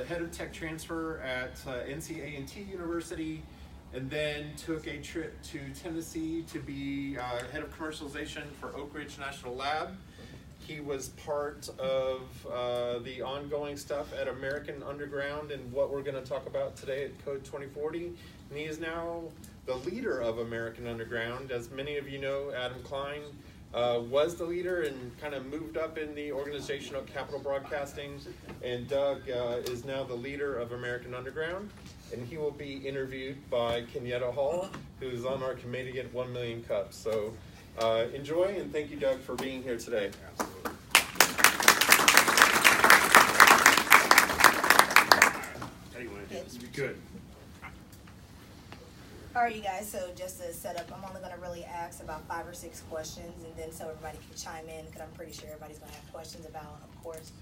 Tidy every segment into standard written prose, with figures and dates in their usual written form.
head of tech transfer at NC University, and then took a trip to Tennessee to be head of commercialization for Oak Ridge National Lab. He was part of the ongoing stuff at American Underground and what we're going to talk about today at Code 2040. And he is now the leader of American Underground. As many of you know, Adam Klein was the leader and kind of moved up in the organizational Capital Broadcasting. And Doug is now the leader of American Underground. And he will be interviewed by Kenyatta Hall, who's on our committee at 1 Million Cups. So enjoy, and thank you, Doug, for being here today. Absolutely. Anyway, this will be good. All right, you guys, so just to set up, I'm only going to really ask about 5 or 6 questions, and then so everybody can chime in, because I'm pretty sure everybody's going to have questions about, of course,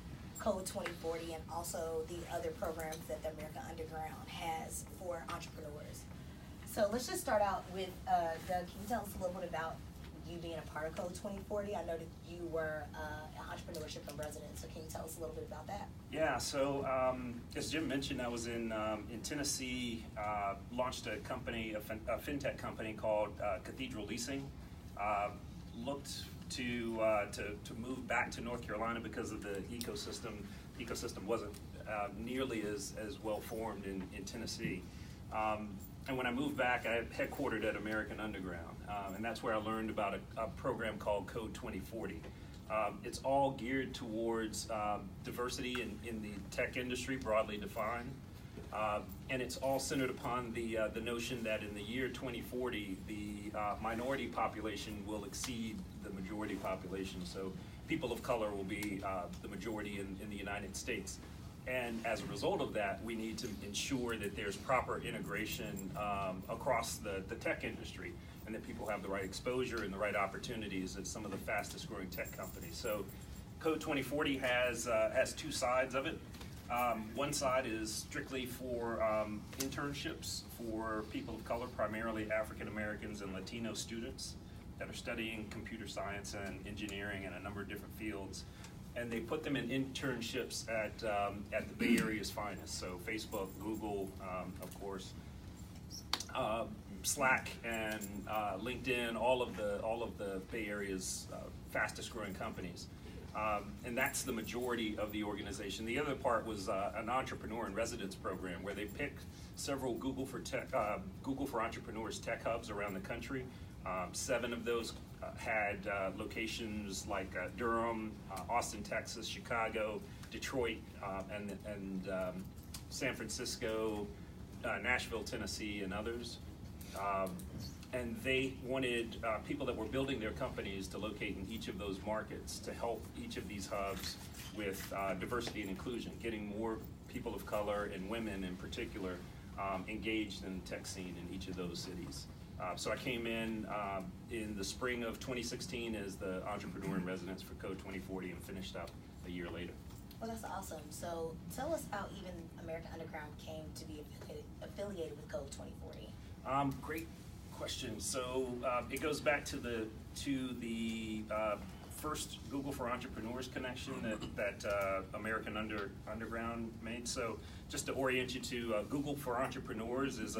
Code 2040 and also the other programs that the American Underground has for entrepreneurs. So let's just start out with, Doug, can you tell us a little bit about you being a part of Code 2040? I know that you were an entrepreneurship in residence, so can you tell us a little bit about that? Yeah, so as Jim mentioned, I was in Tennessee, launched a company, a fintech company called Cathedral Leasing. Looked to move back to North Carolina because of the ecosystem. The ecosystem wasn't nearly as well formed in Tennessee. And when I moved back, I headquartered at American Underground, and that's where I learned about a program called Code 2040. It's all geared towards diversity in the tech industry, broadly defined, and it's all centered upon the notion that in the year 2040, the minority population will exceed the majority population. So people of color will be the majority in the United States. And as a result of that, we need to ensure that there's proper integration across the tech industry, and that people have the right exposure and the right opportunities at some of the fastest growing tech companies. So Code 2040 has 2 sides of it. One side is strictly for internships for people of color, primarily African Americans and Latino students that are studying computer science and engineering and a number of different fields. And they put them in internships at the Bay Area's finest. So Facebook, Google, of course, Slack, and LinkedIn, all of the Bay Area's fastest growing companies. And that's the majority of the organization. The other part was an entrepreneur in residence program where they picked several Google for Entrepreneurs tech hubs around the country. 7 of those had locations like Durham, Austin, Texas, Chicago, Detroit, and San Francisco, Nashville, Tennessee, and others. And they wanted people that were building their companies to locate in each of those markets to help each of these hubs with diversity and inclusion, getting more people of color and women in particular engaged in the tech scene in each of those cities. So I came in the spring of 2016 as the entrepreneur in residence for Code 2040 and finished up a year later. Well, that's awesome. So tell us how even American Underground came to be affiliated with Code 2040. Great question. So it goes back to the first Google for Entrepreneurs connection that American Underground made. So just to orient you to Google for Entrepreneurs is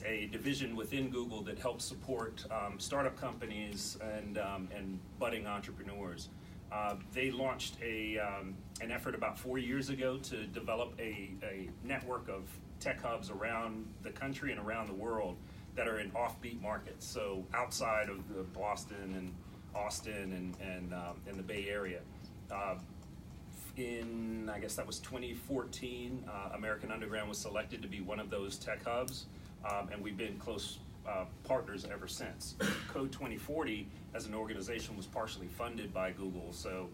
a division within Google that helps support startup companies and budding entrepreneurs. They launched an effort about 4 years ago to develop a network of tech hubs around the country and around the world that are in offbeat markets, so outside of the Boston and Austin and the Bay Area. In, I guess that was 2014, American Underground was selected to be one of those tech hubs, and we've been close partners ever since. Code 2040 as an organization was partially funded by Google, so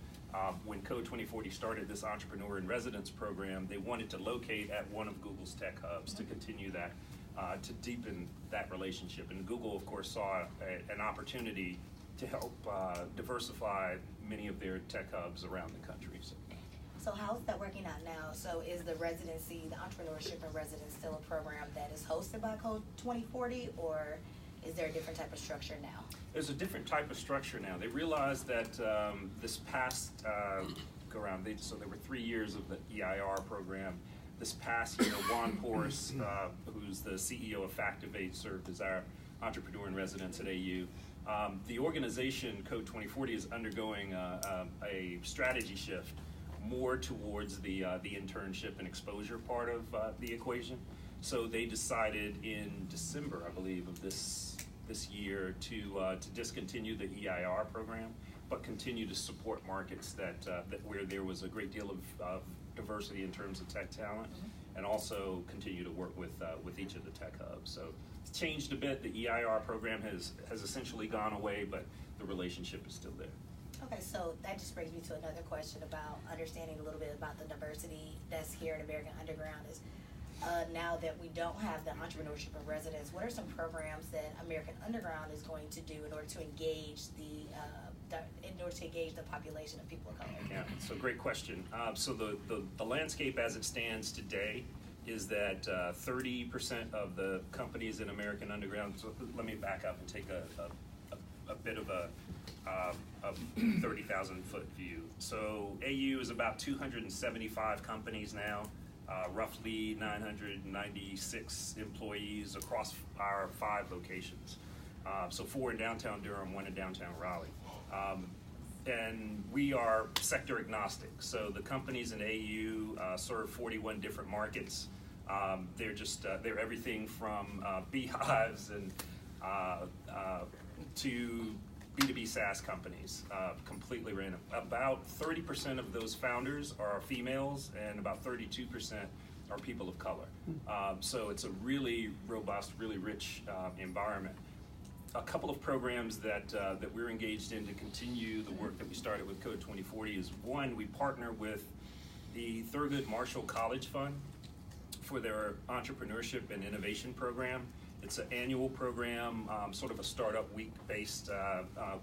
when Code 2040 started this Entrepreneur in Residence program, they wanted to locate at one of Google's tech hubs to continue that, to deepen that relationship. And Google, of course, saw an opportunity to help diversify many of their tech hubs around the country. So how's that working out now? So is the residency, the entrepreneurship in residence, still a program that is hosted by Code 2040, or is there a different type of structure now? There's a different type of structure now. They realized that this past go around, so there were 3 years of the EIR program. this past year, Juan Porras, who's the CEO of Factivate, served as our entrepreneur in residence at AU. The organization, Code 2040, is undergoing a strategy shift more towards the internship and exposure part of the equation. So they decided in December, I believe, of this year to discontinue the EIR program, but continue to support markets that where there was a great deal of diversity in terms of tech talent, and also continue to work with each of the tech hubs. So it's changed a bit. The EIR program has essentially gone away, but the relationship is still there. Okay, so that just brings me to another question about understanding a little bit about the diversity that's here at American Underground. Is now that we don't have the entrepreneurship in residence, what are some programs that American Underground is going to do in order to engage the population of people of color? Yeah, so great question. So the landscape as it stands today is that 30% of the companies in American Underground. So let me back up and take a bit of a 30,000 foot view. So AU is about 275 companies now, roughly 996 employees across our 5 locations. So 4 in downtown Durham, 1 in downtown Raleigh. And we are sector agnostic. So the companies in AU serve 41 different markets. They're everything from beehives and to B2B SaaS companies, completely random. About 30% of those founders are females, and about 32% are people of color. So it's a really robust, really rich environment. A couple of programs that we're engaged in to continue the work that we started with Code 2040 is, one, we partner with the Thurgood Marshall College Fund for their entrepreneurship and innovation program. It's an annual program, sort of a startup week-based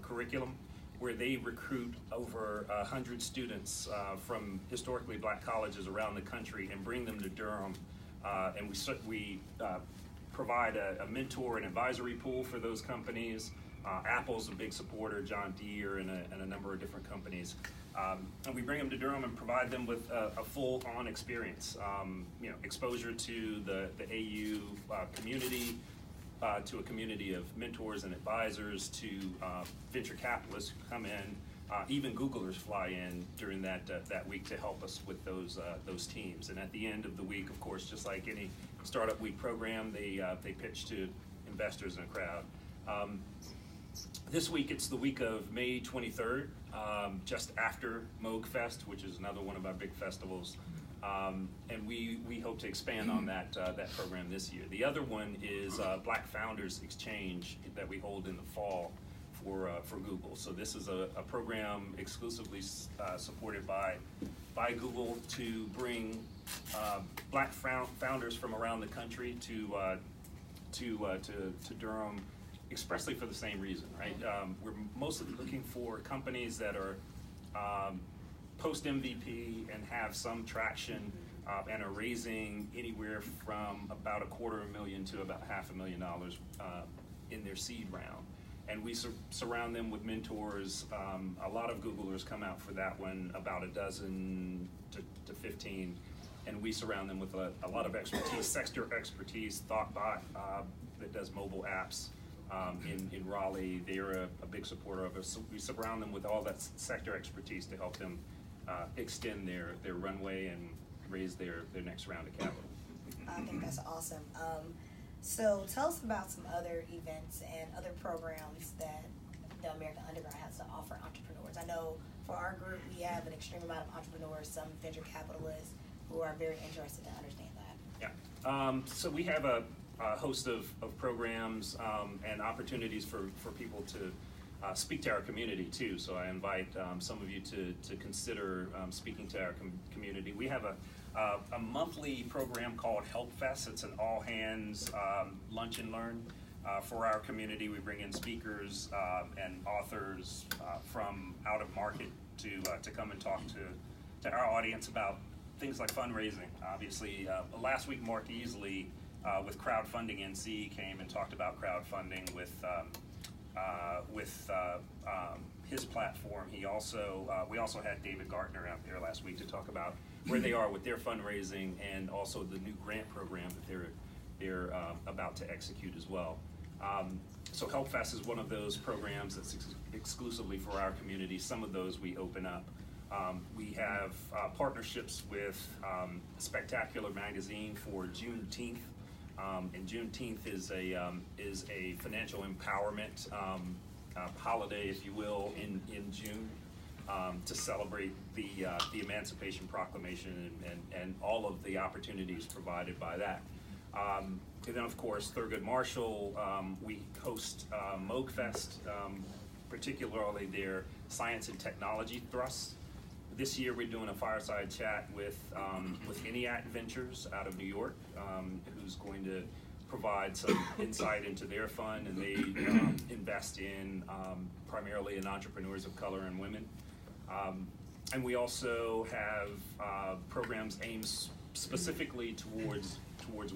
curriculum, where they recruit over 100 students from historically black colleges around the country and bring them to Durham. And we provide a mentor and advisory pool for those companies. Apple's a big supporter, John Deere, and a number of different companies. And we bring them to Durham and provide them with a full-on experience, exposure to the AU community, to a community of mentors and advisors, to venture capitalists who come in. Even Googlers fly in during that week to help us with those teams. And at the end of the week, of course, just like any Startup Week program, they pitch to investors and a crowd. This week, it's the week of May 23rd, just after Moog Fest, which is another one of our big festivals. And we hope to expand on that program this year. The other one is Black Founders Exchange that we hold in the fall for Google. So this is a program exclusively supported by Google to bring black founders from around the country to Durham, expressly for the same reason, right? We're mostly looking for companies that are post MVP and have some traction and are raising anywhere from about $250,000 to about $500,000 in their seed round. And we surround them with mentors. A lot of Googlers come out for that one, about a dozen to 15. And we surround them with a lot of expertise, sector expertise. ThoughtBot that does mobile apps in Raleigh, they're a big supporter of us. So we surround them with all that sector expertise to help them extend their runway and raise their next round of capital. I think that's awesome. So tell us about some other events and other programs that the American Underground has to offer entrepreneurs. I know for our group, we have an extreme amount of entrepreneurs, some venture capitalists who are very interested to understand that. Yeah, so we have a host of programs and opportunities for people to speak to our community too. So I invite some of you to consider speaking to our community. We have a monthly program called Help Fest. It's an all hands lunch and learn for our community. We bring in speakers and authors from out of market to come and talk to our audience about things like fundraising. Obviously, last week Mark Easley with Crowdfunding NC came and talked about crowdfunding with his platform. We also had David Gartner out there last week to talk about where they are with their fundraising and also the new grant program that they're about to execute as well. So Help Fest is one of those programs that's exclusively for our community. Some of those we open up. We have partnerships with Spectacular Magazine for Juneteenth. And Juneteenth is a financial empowerment holiday, if you will, in June to celebrate the Emancipation Proclamation and all of the opportunities provided by that. And then, of course, Thurgood Marshall, we host Moog Fest, particularly their science and technology thrust. This year, we're doing a fireside chat with ENIAC Ventures out of New York, who's going to provide some insight into their fund, and they invest in primarily in entrepreneurs of color and women. And we also have programs aimed specifically towards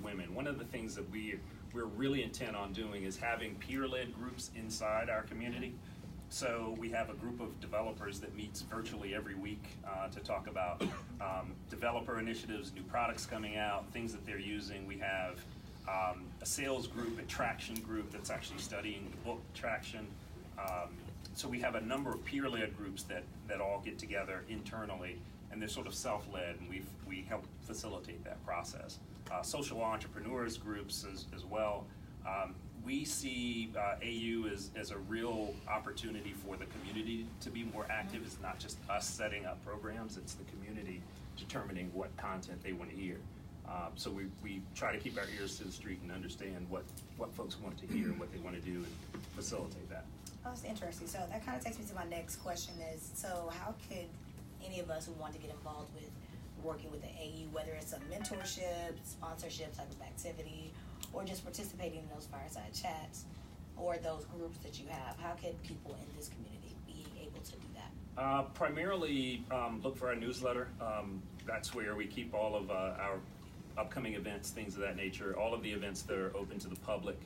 women. One of the things that we're really intent on doing is having peer-led groups inside our community. So we have a group of developers that meets virtually every week to talk about developer initiatives, new products coming out, things that they're using. We have a sales group, a traction group that's actually studying the book Traction. So we have a number of peer-led groups that all get together internally, and they're sort of self-led, and we help facilitate that process. Social entrepreneurs groups as well. We see AU as a real opportunity for the community to be more active. It's not just us setting up programs, it's the community determining what content they want to hear. So we try to keep our ears to the street and understand what folks want to hear and what they want to do and facilitate that. Oh, that's interesting. So that kind of takes me to my next question is, so how could any of us who want to get involved with working with the AU, whether it's a mentorship, sponsorship type of activity, or just participating in those fireside chats or those groups that you have, how could people in this community be able to do that? Primarily look for our newsletter. That's where we keep all of our upcoming events, things of that nature, all of the events that are open to the public.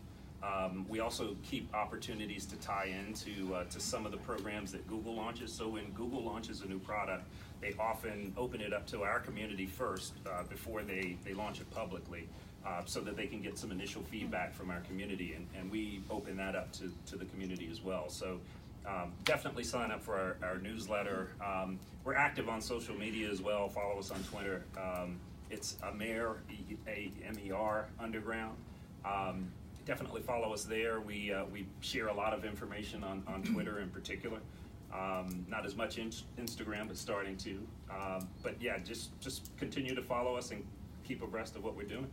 We also keep opportunities to tie into to some of the programs that Google launches. So when Google launches a new product, they often open it up to our community first before they launch it publicly, so that they can get some initial feedback from our community, and we open that up to the community as well. So definitely sign up for our newsletter. We're active on social media as well. Follow us on Twitter. It's Amer, A-M-E-R, Underground. Definitely follow us there. We share a lot of information on Twitter in particular. Not as much Instagram, but starting to. But yeah, just continue to follow us and keep abreast of what we're doing.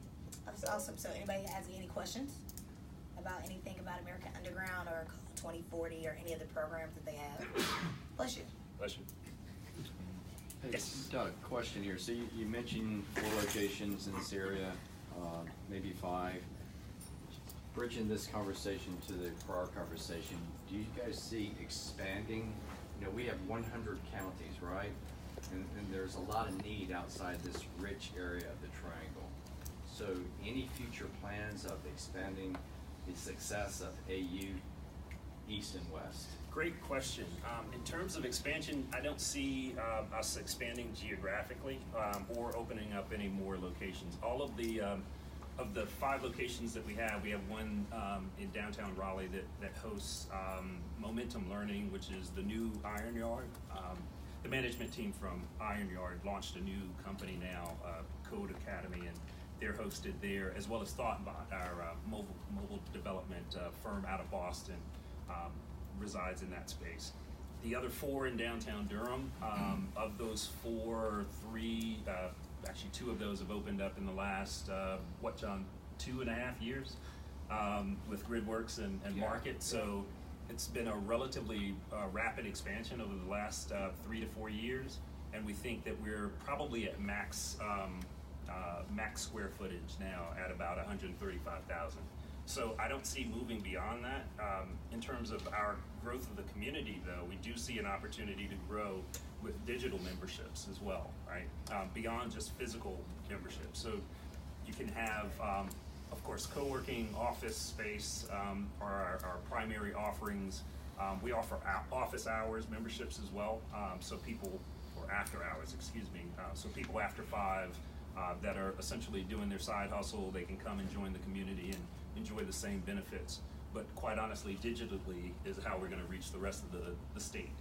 That's awesome. So anybody has any questions about anything about American Underground or 2040 or any other programs that they have? Bless you. Bless you. Hey, Yes. Doug, question here. So you mentioned 4 locations in this area, maybe 5. Bridging this conversation to the prior conversation, do you guys see expanding? You know, we have 100 counties, right? And there's a lot of need outside this rich area of the triangle. So any future plans of expanding the success of AU East and West? Great question. In terms of expansion, I don't see us expanding geographically or opening up any more locations. All of the 5 locations that we have one in downtown Raleigh that hosts Momentum Learning, which is the new Iron Yard. The management team from Iron Yard launched a new company now, Code Academy, and they're hosted there, as well as ThoughtBot, our mobile development firm out of Boston, resides in that space. The other 4 in downtown Durham, of those 4, 3, actually 2 of those have opened up in the last, John, 2.5 years with GridWorks and Market. So it's been a relatively rapid expansion over the last 3 to 4 years, and we think that we're probably at max square footage now at about 135,000. So I don't see moving beyond that. In terms of our growth of the community, though, we do see an opportunity to grow with digital memberships as well, right? Beyond just physical memberships. So you can have, of course, co-working, office space are our primary offerings. We offer office hours memberships as well. So people, or or after hours, excuse me. So people after 5 that are essentially doing their side hustle, they can come and join the community and enjoy the same benefits. But quite honestly, digitally is how we're going to reach the rest of the state.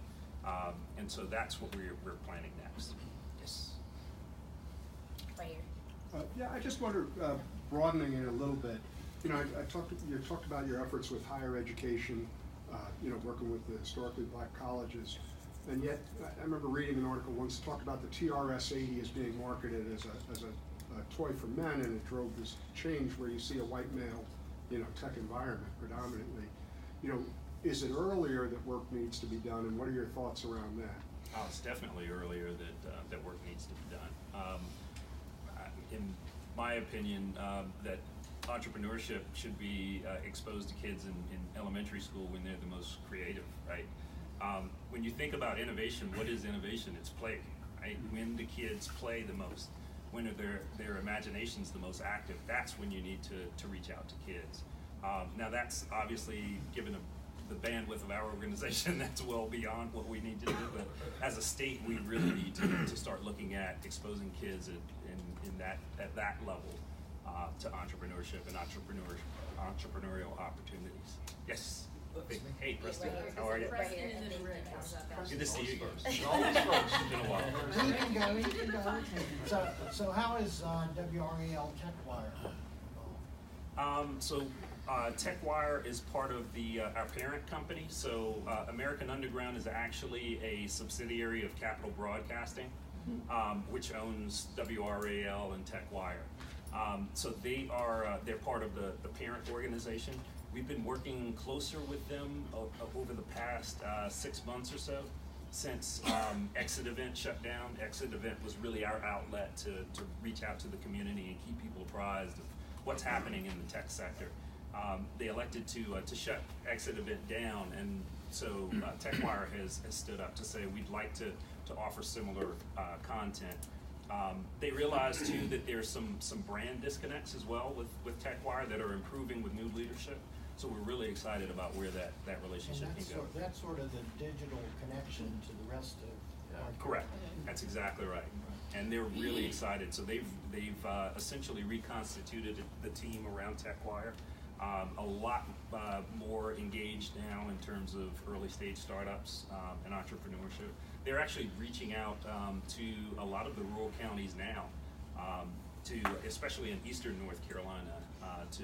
And so that's what we're planning next. Yes. Right here. Yeah, I just wonder, broadening it a little bit. You know, you talked about your efforts with higher education, you know, working with the historically black colleges, and yet I remember reading an article once that talked about the TRS-80 as being marketed as a toy for men, and it drove this change where you see a white male, you know, tech environment predominantly. You know, is it earlier that work needs to be done, and what are your thoughts around that? Oh, it's definitely earlier that work needs to be done. In my opinion, that entrepreneurship should be exposed to kids in elementary school when they're the most creative, right? When you think about innovation, what is innovation? It's play, right? When do kids play the most? When are their imaginations the most active? That's when you need to reach out to kids. Now that's obviously, given the bandwidth of our organization, that's well beyond what we need to do, but as a state, we really need to start looking at exposing kids at that level to entrepreneurship and entrepreneurial opportunities. Yes. Hey, Preston, how are you? Right here. Good to see you again. He can go. So how is WRAL TechWire involved? TechWire is part of our parent company. So American Underground is actually a subsidiary of Capital Broadcasting, which owns WRAL and TechWire. So they're part of the parent organization. We've been working closer with them over the past 6 months or so, since Exit Event shut down. Exit Event was really our outlet to reach out to the community and keep people apprised of what's happening in the tech sector. They elected to shut Exit Event down, and so TechWire has stood up to say we'd like to offer similar content. They realized too that there's some brand disconnects as well with TechWire that are improving with new leadership. So we're really excited about where that relationship can go. That's sort of the digital connection to the rest of Correct. That's exactly right. And they're really excited. So they've essentially reconstituted the team around TechWire. A lot more engaged now in terms of early stage startups and entrepreneurship. They're actually reaching out to a lot of the rural counties now, especially in eastern North Carolina, to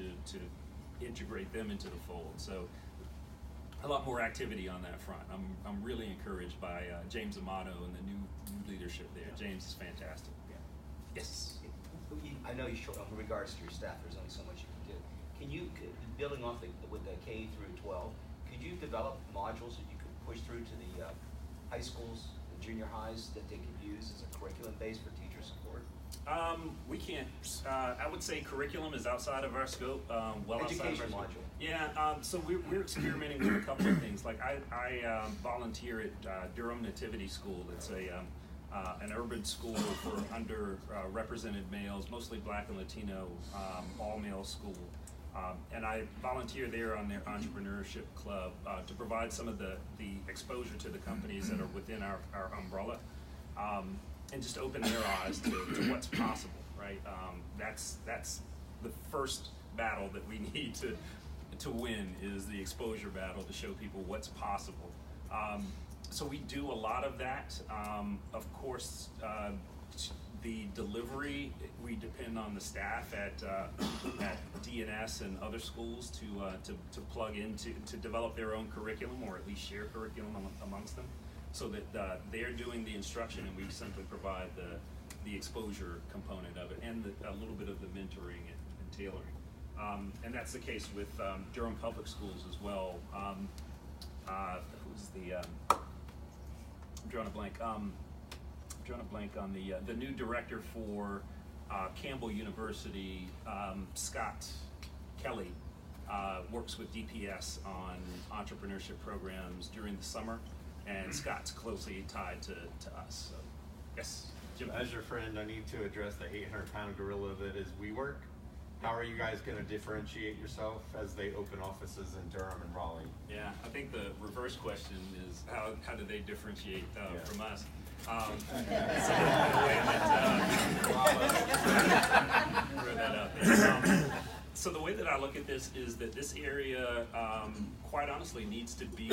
integrate them into the fold. So a lot more activity on that front. I'm really encouraged by James Amato and the new leadership there. James is fantastic. Yeah. Yes. I know in regards to your staff, there's only so much you can do. Can you, building off with the K through 12, could you develop modules that you could push through to the high schools, the junior highs, that they could use as a curriculum base for teacher support? We can't. I would say curriculum is outside of our scope. Education module. Yeah. So we're experimenting with a couple of things. Like I volunteer at Durham Nativity School. It's an urban school for underrepresented males, mostly Black and Latino, all male school. And I volunteer there on their entrepreneurship club to provide some of the exposure to the companies that are within our umbrella. And just open their eyes to what's possible, right? That's the first battle that we need to win, is the exposure battle, to show people what's possible. So we do a lot of that. Of course, the delivery, we depend on the staff at DNS and other schools to plug into, to develop their own curriculum, or at least share curriculum amongst them, so that they're doing the instruction and we simply provide the exposure component of it, and a little bit of the mentoring and tailoring. And that's the case with Durham Public Schools as well. Who's the, I'm drawing a blank on the new director for Campbell University, Scott Kelly, works with DPS on entrepreneurship programs during the summer. And Scott's closely tied to us. So, yes, Jim. As your friend, I need to address the 800-pound gorilla that is WeWork. How are you guys going to differentiate yourself as they open offices in Durham and Raleigh? Yeah, I think the reverse question is how do they differentiate from us? So the way throw that out there. So the way that I look at this is that this area, quite honestly, needs to be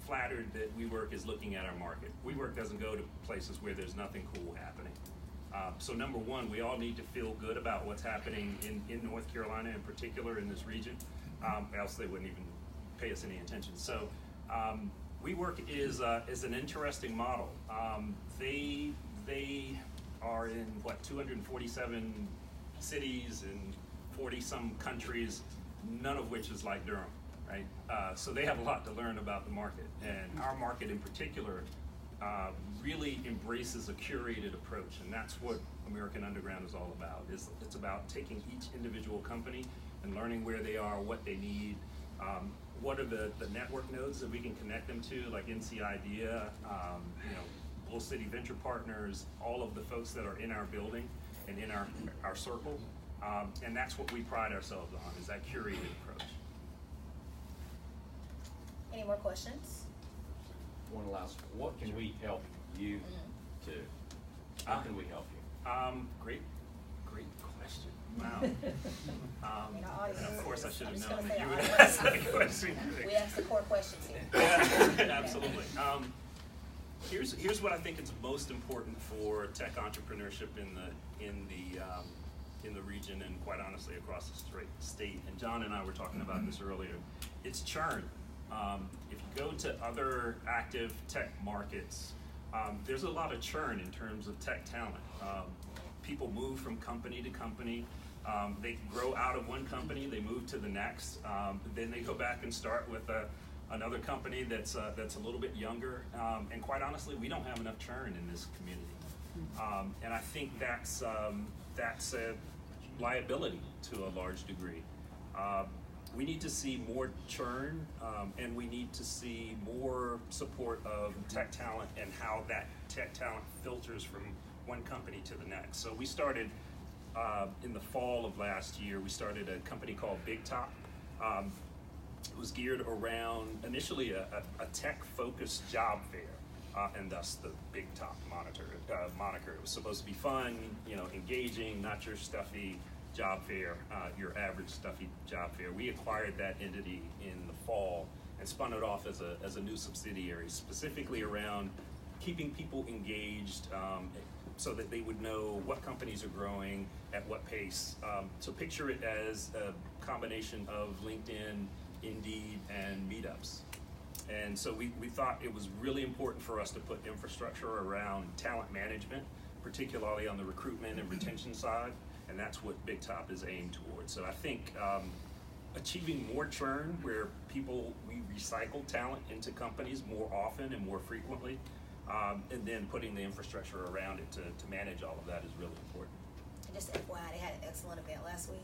flattered that WeWork is looking at our market. WeWork doesn't go to places where there's nothing cool happening. So number one, we all need to feel good about what's happening in North Carolina, in particular in this region, else they wouldn't even pay us any attention. So WeWork is an interesting model. They are in, 247 cities and 40-some countries, none of which is like Durham, right? So they have a lot to learn about the market. And our market in particular really embraces a curated approach, and that's what American Underground is all about. It's about taking each individual company and learning where they are, what they need, what are the network nodes that we can connect them to, like NC Idea, Bull City Venture Partners, all of the folks that are in our building and in our circle, and that's what we pride ourselves on, is that curated approach. Any more questions? One last, what can we help you to? How can we help you? Great question. Wow. Audience, of course, I should have I'm just known gonna that say you would audience. ask that question. We ask the core questions here. Yeah, absolutely. Here's what I think is most important for tech entrepreneurship in the region, and quite honestly across the state. And John and I were talking about this earlier. It's churn. If you go to other active tech markets, there's a lot of churn in terms of tech talent. People move from company to company. They grow out of one company, they move to the next. Then they go back and start with another company that's a little bit younger. And quite honestly, we don't have enough churn in this community. And I think that's a liability to a large degree. We need to see more churn, and we need to see more support of tech talent and how that tech talent filters from one company to the next. So we started in the fall of last year, we started a company called Big Top. It was geared around initially a tech-focused job fair, and thus the Big Top moniker. It was supposed to be fun, engaging, not your stuffy job fair, your average stuffy job fair. We acquired that entity in the fall and spun it off as a new subsidiary, specifically around keeping people engaged, so that they would know what companies are growing at what pace. So picture it as a combination of LinkedIn, Indeed, and meetups. And so we thought it was really important for us to put infrastructure around talent management, particularly on the recruitment and retention side. And that's what Big Top is aimed towards. So I think achieving more churn, where we recycle talent into companies more often and more frequently, and then putting the infrastructure around it to manage all of that is really important. And just FYI, they had an excellent event last week.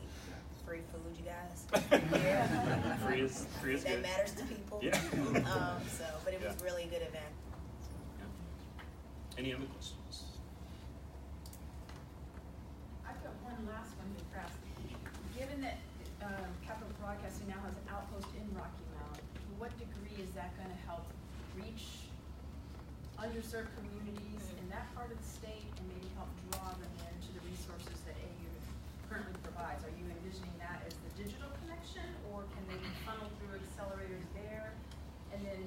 Free food, you guys. Yeah. Free is that good. matters to people. Yeah. But it was really a good event. Yeah. Any other questions? I've got one last one to press. Given that Capital Broadcasting now has an outpost in Rocky Mount, to what degree is that going to help reach underserved communities in that part of the state and maybe help draw them into the resources that AU currently provides? Are you envisioning that as the digital connection, or can they be funneled through accelerators there? And then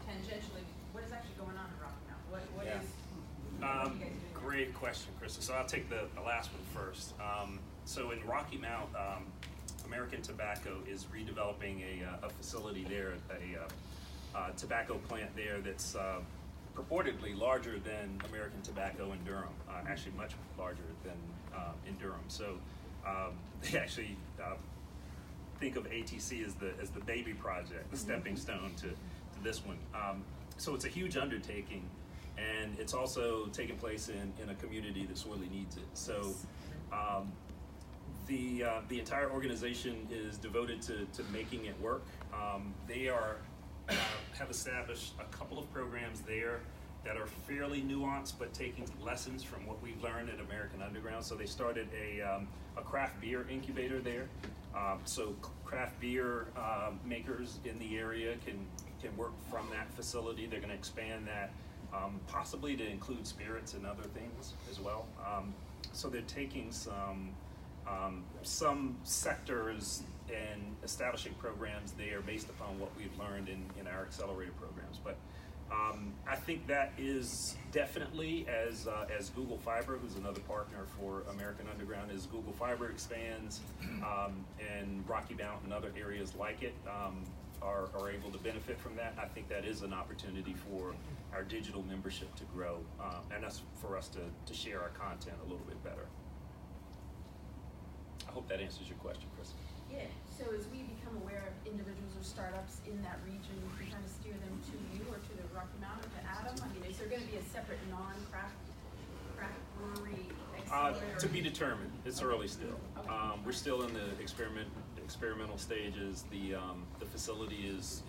tangentially, what is actually going on in Rocky Mount? What is you guys doing? Great question, Krista. So I'll take the last one first. So in Rocky Mount, American Tobacco is redeveloping a facility there, a tobacco plant there that's purportedly larger than American Tobacco in Durham, actually much larger than in Durham. So they actually think of ATC as the baby project, the stepping stone to this one. So it's a huge undertaking, and it's also taking place in a community that sorely needs it. So the entire organization is devoted to making it work. They have established a couple of programs there that are fairly nuanced, but taking lessons from what we've learned at American Underground. So they started a craft beer incubator there. So craft beer makers in the area can can work from that facility. They're going to expand that, possibly to include spirits and other things as well. So they're taking some sectors and establishing programs there based upon what we've learned in our accelerator programs. But I think that is definitely, as Google Fiber, who's another partner for American Underground, as Google Fiber expands and Rocky Mountain and other areas like it are able to benefit from that, I think that is an opportunity for our digital membership to grow, and that's for us to share our content a little bit better. I hope that answers your question, Chris. Yeah, so as we become aware of individuals or startups in that region, we can kind of steer them to you or to the Rocky Mountain, to Adam? I mean, is there going to be a separate non-craft brewery accelerator? To be determined. It's early still. Okay. We're still in the experimental stages. The facility is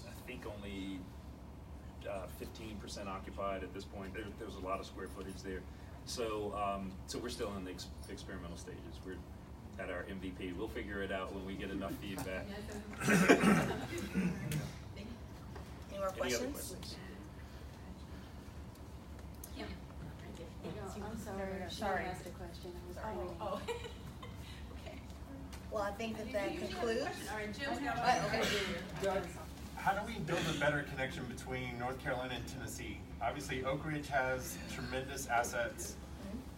I think only 15% occupied at this point. There's a lot of square footage there. So we're still in the experimental stages. We're at our MVP. We'll figure it out when we get enough feedback. Any more Any other questions? questions? Yeah. I'm sorry. Asked a question. I was Oh. Okay. Well, I think that concludes. All right, Jim's got Okay. Doug, how do we build a better connection between North Carolina and Tennessee? Obviously, Oak Ridge has tremendous assets.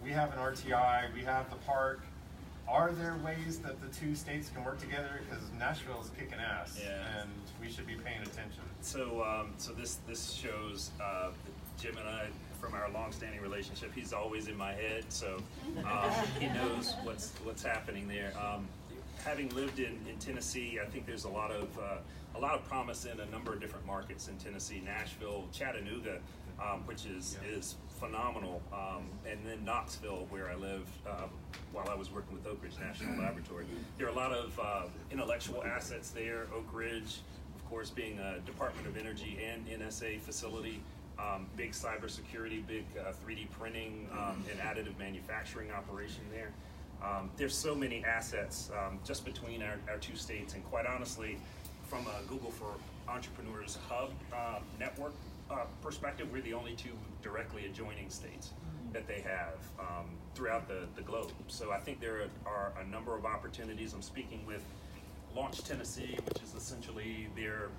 We have an RTI, we have the park. Are there ways that the two states can work together? Because Nashville's kicking ass, and we should be paying attention. So this shows Jim and I, from our long-standing relationship, he's always in my head, so he knows what's happening there. Having lived in Tennessee, I think there's a lot of promise in a number of different markets in Tennessee. Nashville, Chattanooga, which is phenomenal, and then Knoxville, where I lived while I was working with Oak Ridge National Laboratory. There are a lot of intellectual assets there. Oak Ridge, of course, being a Department of Energy and NSA facility, big cybersecurity, big 3D printing and additive manufacturing operation there. There's so many assets just between our two states, and quite honestly, from a Google for Entrepreneurs hub network perspective, we're the only two directly adjoining states that they have throughout the globe. So I think there are a number of opportunities. I'm speaking with Launch Tennessee, which is essentially their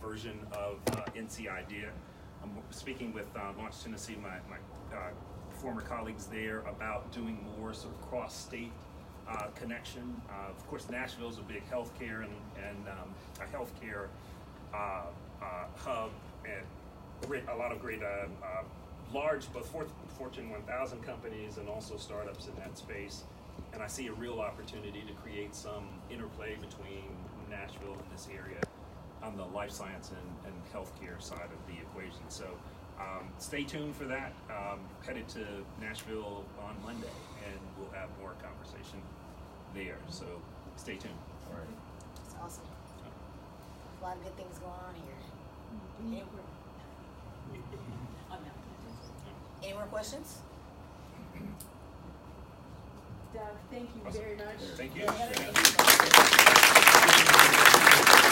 version of NC Idea. I'm speaking with Launch Tennessee, my former colleagues there, about doing more sort of cross-state connection. Of course, Nashville is a big healthcare and a healthcare hub, and a lot of great large, both Fortune 1000 companies and also startups in that space. And I see a real opportunity to create some interplay between Nashville and this area on the life science and healthcare side of the equation. So stay tuned for that. Headed to Nashville on Monday, and we'll have more conversation there. So stay tuned. All right. That's awesome. A lot of good things going on here. Any more questions? Doug, thank you very much. Thank you. Yeah, Yeah.